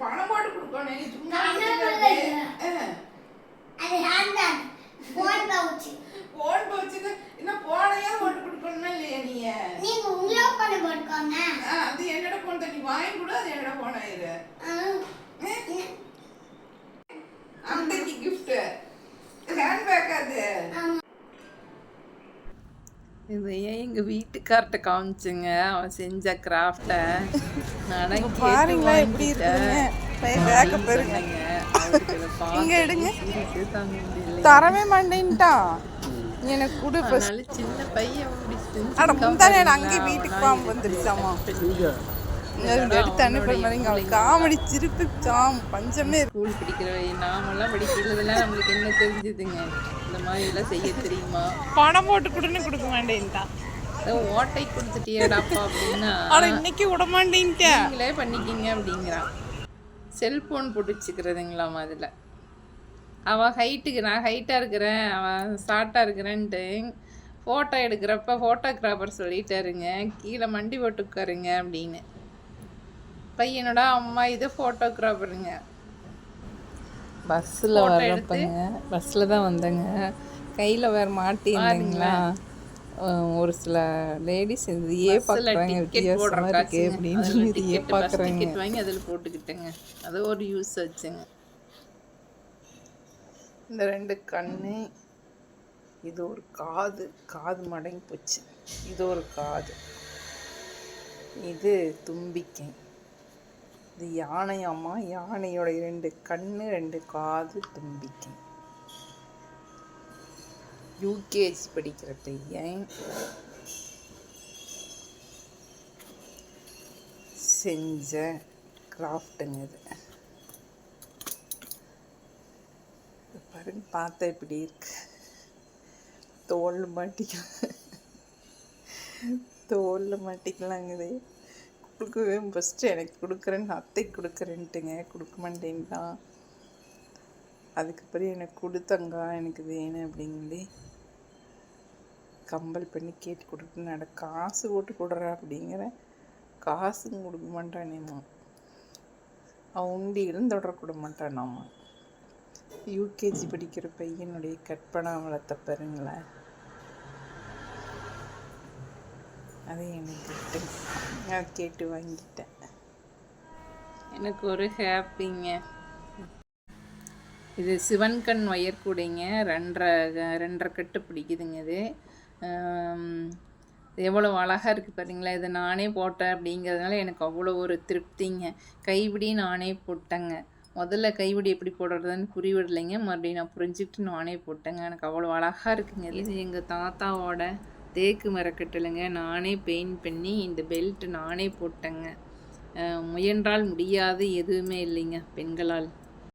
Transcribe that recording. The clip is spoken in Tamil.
பணம் போட்டு கொடுக்கணும் போன் பவுச்சுக்கு இன்னும் போனையா போட்டு கொடுக்கணுமா இல்லையா நீங்க உங்களே பண்ண போட்டுக்கோங்க. அது என்னோட போன் தான், நீ வாங்கி கொடு, அது என்னோட போன் ஆயிரு. அன்னைக்கு gift ஹேண்ட்பேக் அது. இது ஏன் எங்க வீட்டுக்கார்ட்ட காமிச்சுங்க அவன் செஞ்ச கிராஃப்ட. நான் பாருங்களா எப்படி இருக்குங்க. பேக்க பாருங்க. இங்க எடுங்க. தரவே மாட்டேன்ட்டான். எனக்கு குடு ஃபர்ஸ்ட். சின்ன பையன் முடிச்சு. அட முந்தானே அங்க வீட்டுக்கு பாம்பு வந்துருச்சாமா. எடுத்து அனுப்புறீங்க. அவளுக்கு காமெடி சிரிப்பு காம் பஞ்சமே. ஸ்கூல் படிக்கிற நாமெல்லாம் படிக்கிறதுலாம் நம்மளுக்கு என்ன தெரிஞ்சுதுங்க. இந்த மாதிரி எல்லாம் செய்ய தெரியுமா? பணம் போட்டு கொடுன்னு கொடுக்க மாட்டேன்ட்டான். ஓட்டை கொடுத்துட்டியடாப்பா அப்படின்னா இன்னைக்கு விட மாட்டேன்ட்டா. நீங்களே பண்ணிக்கிங்க அப்படிங்கிறான். செல்ஃபோன் போட்டு வச்சுக்கிறதுங்களாம் அதில். அவன் ஹைட்டுக்கு நான் ஹைட்டாக இருக்கிறேன், அவன் ஷார்ட்டாக இருக்கிறேன்ட்டு ஃபோட்டோ எடுக்கிறப்ப ஃபோட்டோகிராஃபர் சொல்லிட்டாருங்க, கீழே மண்டி போட்டு உட்காருங்க அப்படின்னு. பையனோட அம்மா இது ஃபோட்டோகிராஃபருங்க. பஸ்ஸில் வரப்பங்க, பஸ்ஸில் தான் வந்தேங்க. கையில் வேறு மாட்டிங்களா. ஒரு சில லேடிஸ் இதையே பார்க்குறாங்க, வித்தியாசமாக இருக்கு அப்படின்னு சொல்லி இதையே பார்க்குறாங்க. டிக்கெட் வாங்கி அதில் போட்டுக்கிட்டேங்க. அது ஒரு யூஸ் வச்சுங்க. இந்த 2 கண்ணு, இது ஒரு காது, காது மடங்கி போச்சு. இது ஒரு காது, இது தும்பிக்கை. இது யானையாம்மா, யானையோட 2 கண்ணு 2 காது தும்பிக்கை. யூகேஜி படிக்கிற பையன் செஞ்ச கிராஃப்ட்டுங்க இது. பாருங்க, பார்த்தா இப்படி இருக்கு. தோல் மாட்டிக்கலாங்க. இது கொடுக்கவே ஃபஸ்ட்டு எனக்கு கொடுக்குறேன்னு அத்தைக்கு கொடுக்குறேன்ட்டுங்க, கொடுக்க மாட்டேன்ட்டான். அதுக்கப்புறம் எனக்கு கொடுத்தங்க, எனக்கு வேணும் அப்படிங்களே கம்பல் பண்ணி கேட்டு கொடுக்குன்னு காசு போட்டு கொடுறா அப்படிங்கிற. காசும் கொடுக்க மாட்டானேம்மா. அவன் உண்டியிலும் தொடரக்கூட மாட்டானாம்மா. யூகேஜி படிக்கிற பையனுடைய கற்பனை வளர்த்த பாருங்களேன். அதை எனக்கு நான் கேட்டு வாங்கிட்டேன். எனக்கு ஒரு ஹாப்பிங்க. இது சிவன்கண் ஒயர் கூடைங்க. 2.5 கட்டு பிடிக்குதுங்க. இது எவ்வளோ அழகாக இருக்குது பாருங்களா. இதை நானே போட்டேன் அப்படிங்கிறதுனால எனக்கு அவ்வளோ ஒரு திருப்திங்க. கைப்பிடி நானே போட்டேங்க. முதல்ல கைவிடி எப்படி போடுறதுன்னு புரியவில்லைங்க. மறுபடியும் நான் புரிஞ்சுக்கிட்டு நானே போட்டேங்க. எனக்கு அவ்வளோ அழகாக இருக்குங்க. இது எங்கள் தாத்தாவோட தேக்கு மரக்கட்டலுங்க. நானே பெயிண்ட் பண்ணி இந்த பெல்ட் நானே போட்டேங்க. முயன்றால் முடியாது எதுவுமே இல்லைங்க பெண்களால்.